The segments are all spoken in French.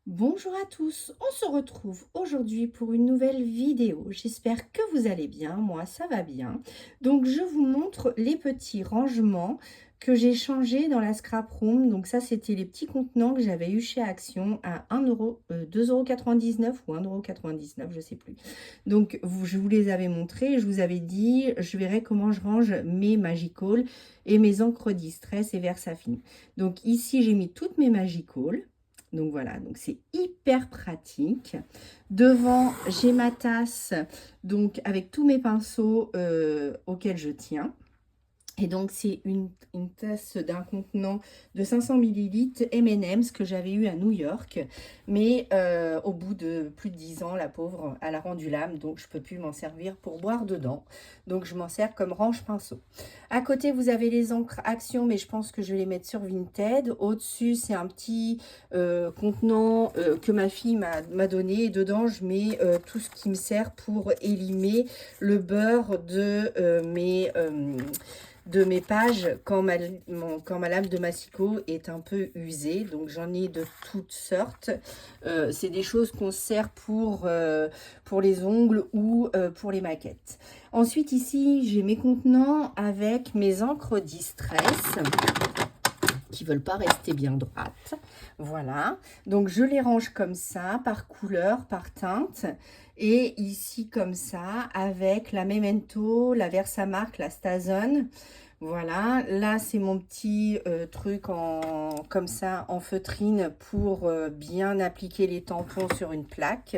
Bonjour à tous, on se retrouve aujourd'hui pour une nouvelle vidéo. J'espère que vous allez bien, moi ça va bien. Donc je vous montre les petits rangements que j'ai changés dans la scrap room. Donc ça c'était les petits contenants que j'avais eu chez Action à 1 euro, 2,99 € ou 1,99 €, je sais plus. Donc je vous les avais montrés, je vous avais dit je verrai comment je range mes Magical et mes encres Distress et Versafine. Donc ici j'ai mis toutes mes Magical. Donc voilà, donc c'est hyper pratique. Devant, j'ai ma tasse, donc avec tous mes pinceaux auxquels je tiens. Et donc, c'est une tasse d'un contenant de 500 millilitres M&M's que j'avais eu à New York. Mais au bout de plus de 10 ans, la pauvre, elle a rendu l'âme. Donc, je ne peux plus m'en servir pour boire dedans. Donc, je m'en sers comme range-pinceau. À côté, vous avez les encres Action, mais je pense que je vais les mettre sur Vinted. Au-dessus, c'est un petit contenant que ma fille m'a donné. Et dedans, je mets tout ce qui me sert pour élimer le beurre de mes pages quand ma lame de massicot est un peu usée. Donc j'en ai de toutes sortes. C'est des choses qu'on sert pour les ongles ou pour les maquettes. Ensuite ici j'ai mes contenants avec mes encres Distress qui veulent pas rester bien droites. Voilà, donc je les range comme ça, par couleur, par teinte. Et ici comme ça, avec la Memento, la Versamark, la Stason. Voilà, là c'est mon petit truc comme ça en feutrine pour bien appliquer les tampons sur une plaque.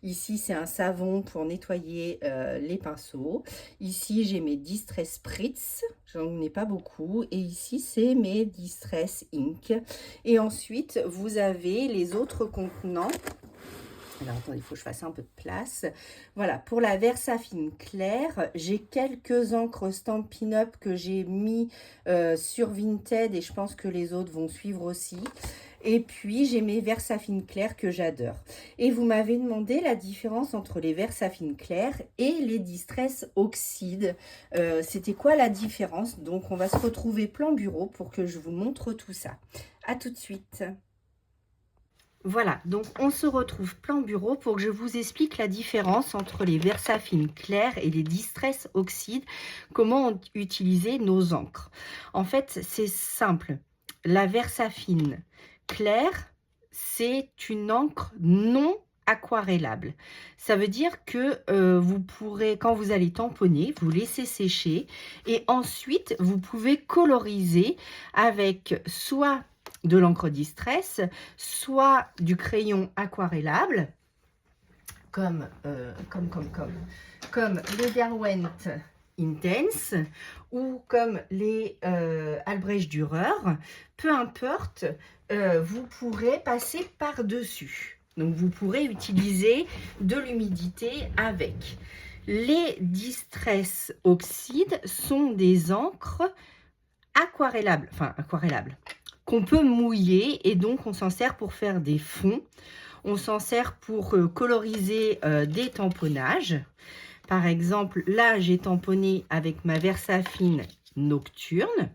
Ici c'est un savon pour nettoyer les pinceaux. Ici j'ai mes Distress Spritz, j'en ai pas beaucoup. Et ici c'est mes Distress Ink. Et ensuite vous avez les autres contenants. Alors, attendez, il faut que je fasse un peu de place. Voilà, pour la Versafine claire, j'ai quelques encres Stampin' Up que j'ai mis sur Vinted et je pense que les autres vont suivre aussi. Et puis, j'ai mes Versafine claires que j'adore. Et vous m'avez demandé la différence entre les Versafine claires et les Distress Oxyde. C'était quoi la différence? Donc, on va se retrouver plan bureau pour que je vous montre tout ça. À tout de suite. Voilà, donc on se retrouve plan bureau pour que je vous explique la différence entre les Versafine clairs et les Distress Oxyde, comment utiliser nos encres. En fait, c'est simple. La Versafine claire, c'est une encre non aquarellable. Ça veut dire que vous pourrez, quand vous allez tamponner, vous laissez sécher et ensuite vous pouvez coloriser avec soit de l'encre Distress, soit du crayon aquarellable, comme les Derwent Intense ou comme les Albrecht Dürer, peu importe, vous pourrez passer par-dessus. Donc, vous pourrez utiliser de l'humidité avec. Les Distress Oxyde sont des encres aquarellables, qu'on peut mouiller et donc on s'en sert pour faire des fonds. On s'en sert pour coloriser des tamponnages. Par exemple, là, j'ai tamponné avec ma Versafine Nocturne.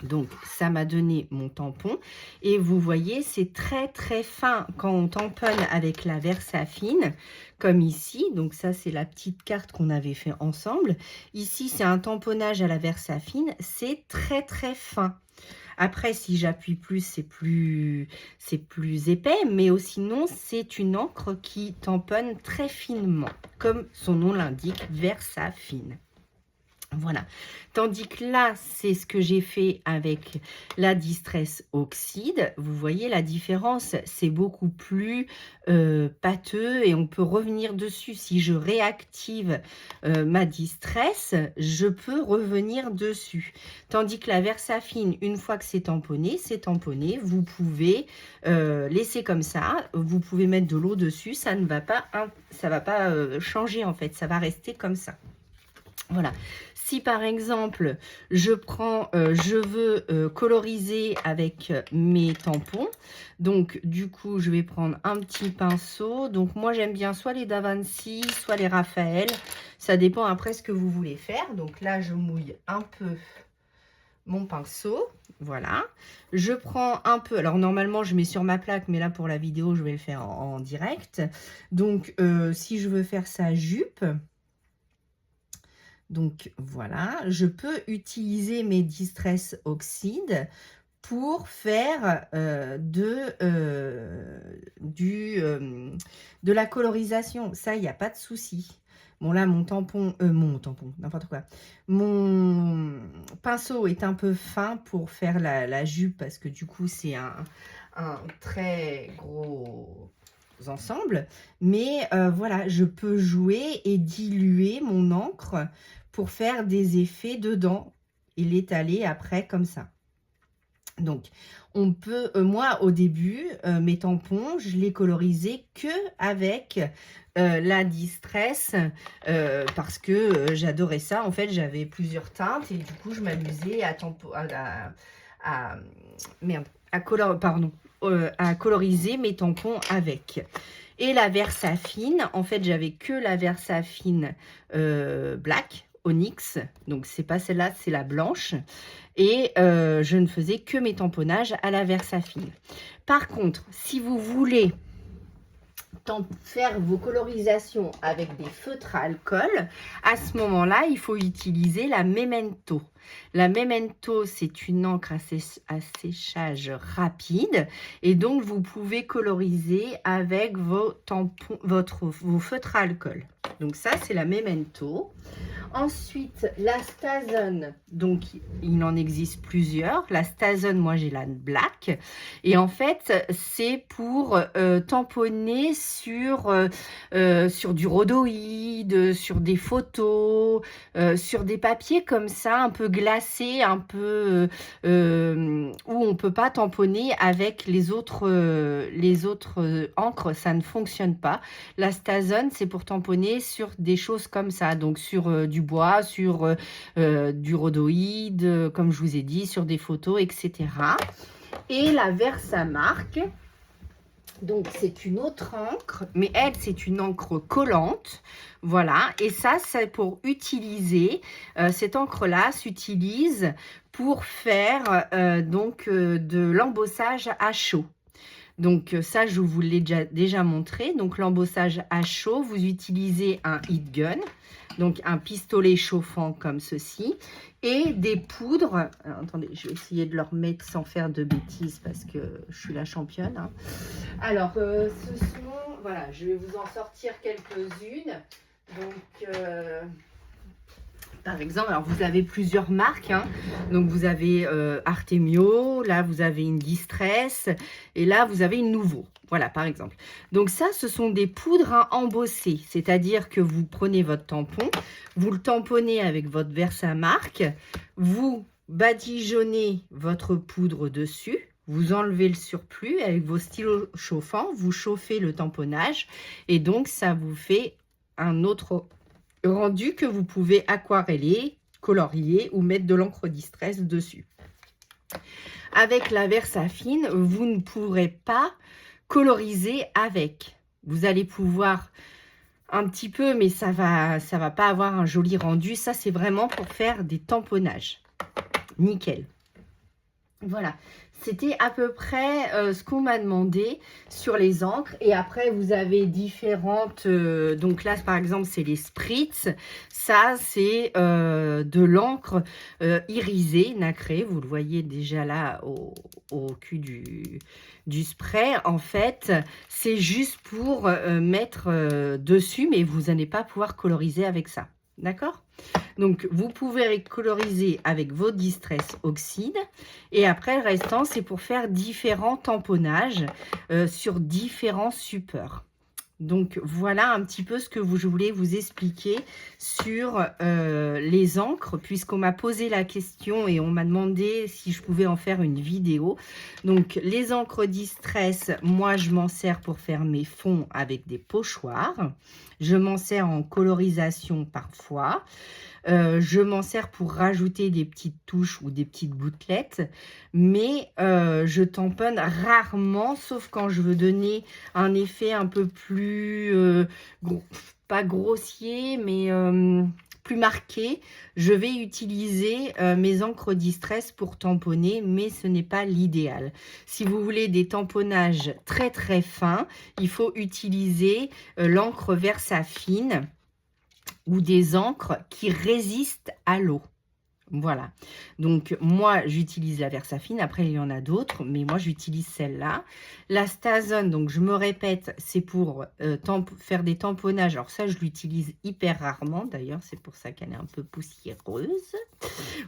Donc, ça m'a donné mon tampon. Et vous voyez, c'est très, très fin quand on tamponne avec la Versafine, comme ici. Donc, ça, c'est la petite carte qu'on avait fait ensemble. Ici, c'est un tamponnage à la Versafine. C'est très, très fin. Après, si j'appuie plus, c'est plus épais, mais sinon, c'est une encre qui tamponne très finement, comme son nom l'indique, Versafine. Voilà, tandis que là, c'est ce que j'ai fait avec la Distress Oxyde. Vous voyez la différence, c'est beaucoup plus pâteux et on peut revenir dessus. Si je réactive ma Distress, je peux revenir dessus. Tandis que la Versafine, une fois que c'est tamponné, vous pouvez laisser comme ça. Vous pouvez mettre de l'eau dessus, ça ne va pas, changer en fait, ça va rester comme ça. Voilà. Si par exemple, je veux coloriser avec mes tampons, donc du coup, je vais prendre un petit pinceau. Donc moi, j'aime bien soit les Da Vinci, soit les Raphaël. Ça dépend après ce que vous voulez faire. Donc là, je mouille un peu mon pinceau, voilà. Je prends un peu, alors normalement je mets sur ma plaque, mais là pour la vidéo je vais le faire en direct. Donc si je veux faire sa jupe, donc voilà, je peux utiliser mes Distress Oxide pour faire de la colorisation. Ça, il n'y a pas de souci. Bon, là, mon tampon, n'importe quoi. Mon pinceau est un peu fin pour faire la jupe parce que du coup, c'est un très gros ensemble. Mais voilà, je peux jouer et diluer mon encre pour faire des effets dedans et l'étaler après comme ça. Donc, on peut, moi au début, mes tampons, je les colorisais que avec la Distress parce que j'adorais ça. En fait, j'avais plusieurs teintes et du coup, je m'amusais à coloriser mes tampons avec. Et la Versafine, en fait, j'avais que la Versafine Black Onyx, donc c'est pas celle-là, c'est la blanche. Et je ne faisais que mes tamponnages à la Versafine. Par contre, si vous voulez faire vos colorisations avec des feutres à alcool, à ce moment-là, il faut utiliser la Memento. La Memento, c'est une encre à séchage rapide et donc vous pouvez coloriser avec vos feutres à alcool. Donc ça, c'est la Memento. Ensuite, la Stazen, donc il en existe plusieurs. La Stazen, moi j'ai la black. Et en fait, c'est pour tamponner sur du rhodoïde, sur des photos, sur des papiers comme ça, un peu glacés, un peu où on ne peut pas tamponner avec les autres encres, ça ne fonctionne pas. La Stazen, c'est pour tamponner sur des choses comme ça, donc sur du bois, sur du rhodoïde, comme je vous ai dit, sur des photos, etc. Et la Versamark, donc c'est une autre encre, mais elle, c'est une encre collante. Voilà, et ça, c'est pour utiliser, cette encre-là s'utilise pour faire de l'embossage à chaud. Donc ça, je vous l'ai déjà montré. Donc l'embossage à chaud, vous utilisez un heat gun, donc un pistolet chauffant comme ceci, et des poudres. Alors, attendez, je vais essayer de leur mettre sans faire de bêtises parce que je suis la championne. Hein. Alors, ce sont, voilà, je vais vous en sortir quelques-unes. Donc, par exemple, alors vous avez plusieurs marques, hein. Donc vous avez Artemio, là vous avez une Distress, et là vous avez une Nouveau. Voilà, par exemple. Donc ça, ce sont des poudres à embosser, c'est-à-dire que vous prenez votre tampon, vous le tamponnez avec votre Versamark, vous badigeonnez votre poudre dessus, vous enlevez le surplus avec vos stylos chauffants, vous chauffez le tamponnage, et donc ça vous fait un autre rendu que vous pouvez aquareller, colorier ou mettre de l'encre Distress dessus. Avec la Versafine, vous ne pourrez pas coloriser avec. Vous allez pouvoir un petit peu, mais ça va pas avoir un joli rendu. Ça, c'est vraiment pour faire des tamponnages. Nickel. Voilà. C'était à peu près ce qu'on m'a demandé sur les encres. Et après, vous avez différentes... donc là, par exemple, c'est les spritz. Ça, c'est de l'encre irisée, nacrée. Vous le voyez déjà là au cul du spray. En fait, c'est juste pour mettre dessus, mais vous n'allez pas pouvoir coloriser avec ça. D'accord? Donc, vous pouvez coloriser avec vos Distress Oxide. Et après, le restant, c'est pour faire différents tamponnages sur différents supports. Donc, voilà un petit peu ce que je voulais vous expliquer sur les encres, puisqu'on m'a posé la question et on m'a demandé si je pouvais en faire une vidéo. Donc, les encres Distress, moi, je m'en sers pour faire mes fonds avec des pochoirs. Je m'en sers en colorisation parfois. Je m'en sers pour rajouter des petites touches ou des petites gouttelettes, mais je tamponne rarement, sauf quand je veux donner un effet un peu plus, pas grossier, mais plus marqué, je vais utiliser mes encres Distress pour tamponner, mais ce n'est pas l'idéal. Si vous voulez des tamponnages très très fins, il faut utiliser l'encre Versafine ou des encres qui résistent à l'eau. Voilà, donc moi j'utilise la Versafine, après il y en a d'autres, mais moi j'utilise celle-là. La Stazone, donc je me répète, c'est pour faire des tamponnages. Alors ça je l'utilise hyper rarement, d'ailleurs c'est pour ça qu'elle est un peu poussiéreuse.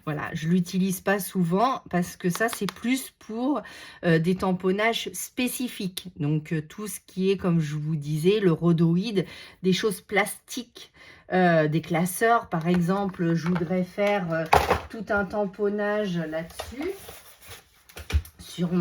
Voilà, je l'utilise pas souvent parce que ça c'est plus pour des tamponnages spécifiques. Donc tout ce qui est, comme je vous disais, le rhodoïde, des choses plastiques. Des classeurs, par exemple, je voudrais faire tout un tamponnage là-dessus, sur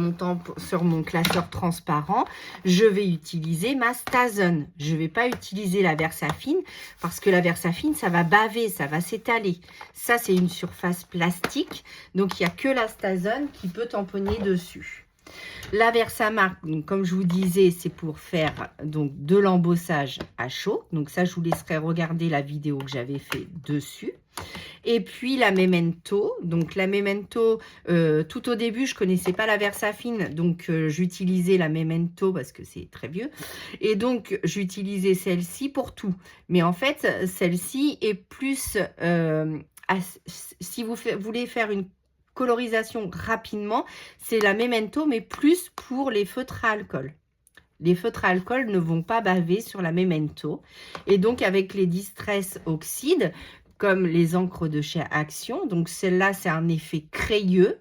mon classeur transparent, je vais utiliser ma Stazone. Je ne vais pas utiliser la Versafine, parce que la Versafine, ça va baver, ça va s'étaler. Ça, c'est une surface plastique, donc il n'y a que la Stazone qui peut tamponner dessus. La Versamark, donc comme je vous disais, c'est pour faire donc de l'embossage à chaud. Donc ça, je vous laisserai regarder la vidéo que j'avais fait dessus. Et puis la Memento. Donc la Memento, tout au début, je ne connaissais pas la Versafine. Donc j'utilisais la Memento parce que c'est très vieux. Et donc j'utilisais celle-ci pour tout. Mais en fait, celle-ci est plus... si vous voulez faire une colorisation rapidement, c'est la Memento, mais plus pour les feutres à alcool. Les feutres à alcool ne vont pas baver sur la Memento. Et donc, avec les Distress Oxyde, comme les encres de chez Action, donc celle-là, c'est un effet crayeux.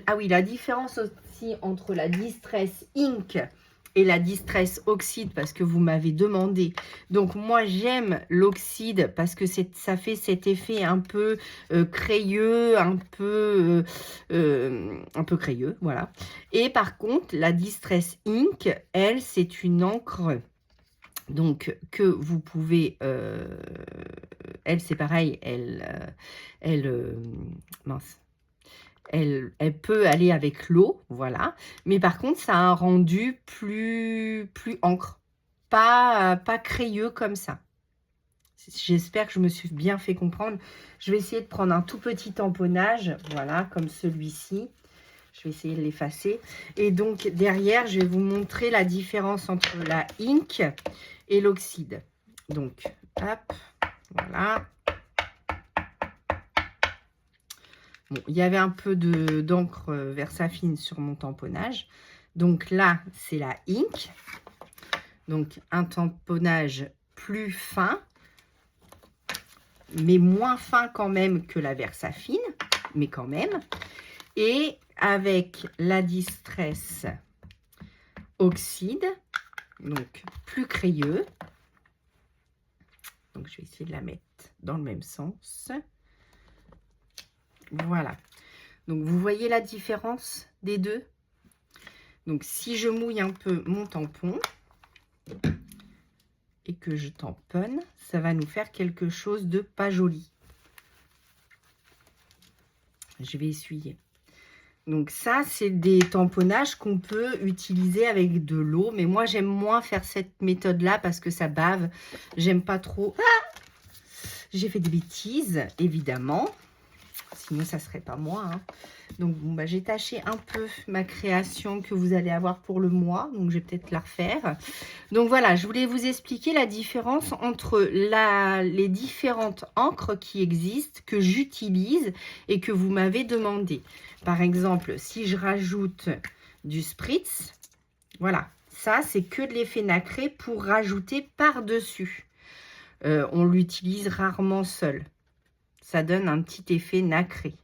Ah oui, la différence aussi entre la Distress Ink et la Distress Oxyde, parce que vous m'avez demandé. Donc, moi, j'aime l'oxyde parce que ça fait cet effet un peu crayeux, un peu crayeux, voilà. Et par contre, la Distress Ink, elle, c'est une encre donc que vous pouvez... elle, c'est pareil, mince. Elle peut aller avec l'eau, voilà. Mais par contre, ça a un rendu plus encre. Pas crayeux comme ça. J'espère que je me suis bien fait comprendre. Je vais essayer de prendre un tout petit tamponnage, voilà, comme celui-ci. Je vais essayer de l'effacer. Et donc, derrière, je vais vous montrer la différence entre la ink et l'oxyde. Donc, hop, voilà. Bon, il y avait un peu d'encre Versafine sur mon tamponnage. Donc là, c'est la ink. Donc, un tamponnage plus fin, mais moins fin quand même que la Versafine, mais quand même. Et avec la Distress Oxyde, donc plus crayeux. Donc, je vais essayer de la mettre dans le même sens. Voilà. Donc, vous voyez la différence des deux? Donc, si je mouille un peu mon tampon et que je tamponne, ça va nous faire quelque chose de pas joli. Je vais essuyer. Donc, ça, c'est des tamponnages qu'on peut utiliser avec de l'eau. Mais moi, j'aime moins faire cette méthode-là parce que ça bave. J'aime pas trop. Ah, j'ai fait des bêtises, évidemment. Sinon, ça ne serait pas moi. Hein. Donc, bon, bah, j'ai taché un peu ma création que vous allez avoir pour le mois. Donc, je vais peut-être la refaire. Donc, voilà, je voulais vous expliquer la différence entre les différentes encres qui existent, que j'utilise et que vous m'avez demandé. Par exemple, si je rajoute du spritz, voilà, ça, c'est que de l'effet nacré pour rajouter par-dessus. On l'utilise rarement seul. Ça donne un petit effet nacré.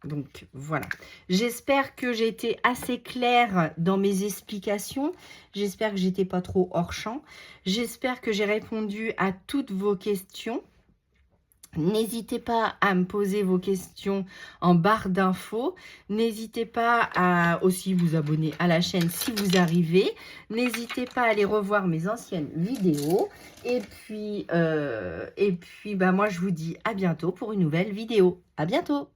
Donc, voilà. J'espère que j'ai été assez claire dans mes explications. J'espère que j'étais pas trop hors champ. J'espère que j'ai répondu à toutes vos questions. N'hésitez pas à me poser vos questions en barre d'infos. N'hésitez pas à aussi vous abonner à la chaîne si vous arrivez. N'hésitez pas à aller revoir mes anciennes vidéos. Et puis bah, moi, je vous dis à bientôt pour une nouvelle vidéo. À bientôt!